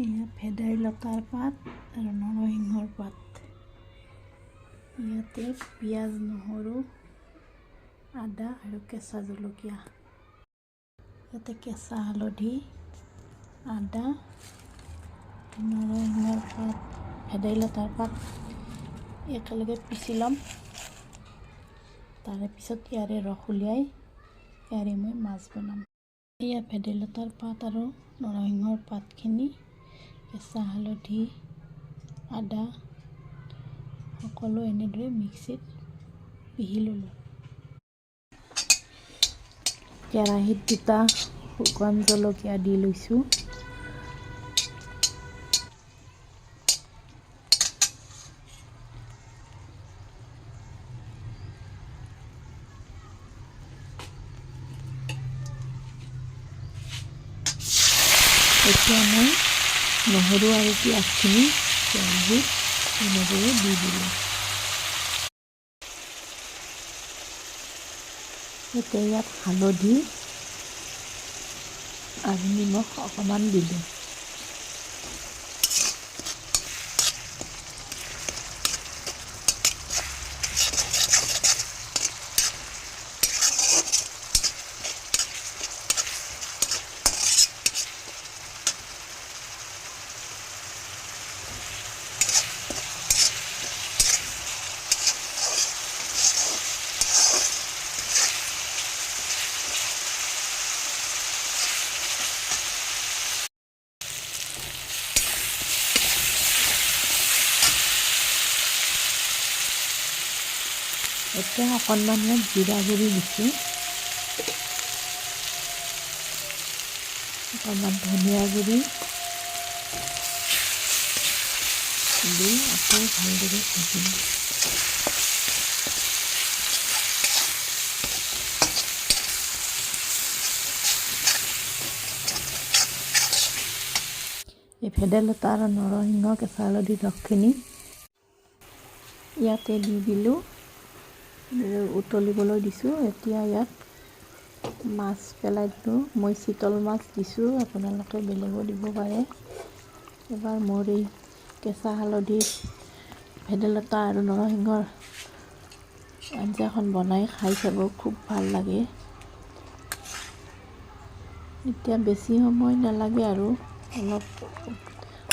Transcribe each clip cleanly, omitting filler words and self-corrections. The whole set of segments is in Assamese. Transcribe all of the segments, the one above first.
এয়া ভেদাইলতাৰ পাত আৰু নৰসিংহৰ পাত। ইয়াতে পিঁয়াজ, নহৰু, আদা আৰু কেঁচা জলকীয়া। ইয়াতে কেঁচা হালধি, আদা, নৰসিংহৰ পাত, ভেদাইলতাৰ পাত একেলগে পিচি ল'ম। তাৰে পিছত ইয়াৰে ৰস উলিয়াই ইয়াৰে মই মাছ বনাম। এয়া ভেদাইলতাৰ পাত আৰু নৰসিংহৰ পাতখিনি কেঁচা হালধি, আদা সকলো এনেদৰে মিক্সিত পিহি ল'লোঁ। কেৰাহীত দুটা শুকান জলকীয়া দি লৈছোঁ। এতিয়া মই নহৰু আৰু পিঁয়াজখিনি কেৰাহীত এনেদৰে দি দিলোঁ। এতিয়া ইয়াত হালধি আৰু নিমখ অকণমান দিলোঁ। এতিয়া অকণমান ইয়াত জিৰা গুড়ি দিছোঁ, অকণমান ধনিয়া গুড়ি দি আকৌ ভালদৰে ভাজিম। এই ভেদাইলতা আৰু নৰসিংহ কেঁচা হালধিৰ ৰসখিনি ইয়াতে দি দিলোঁ, উতলিবলৈ দিছোঁ। এতিয়া ইয়াত মাছ পেলাই দিলোঁ। মই চিতল মাছ দিছোঁ, আপোনালোকে বেলেগো দিব পাৰে। এবাৰ মোৰ এই কেঁচা হালধি, ভেদাইলতা আৰু নৰসিংহৰ আঞ্জাখন বনাই খাই চাব, খুব ভাল লাগে। এতিয়া বেছি সময় নালাগে আৰু অলপ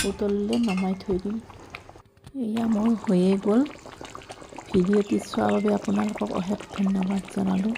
উতলিলে নমাই থৈ দিম। এয়া মোৰ হৈয়ে গ'ল। ভিডিঅ'টি চোৱাৰ বাবে আপোনালোকক অশেষ ধন্যবাদ জনালোঁ।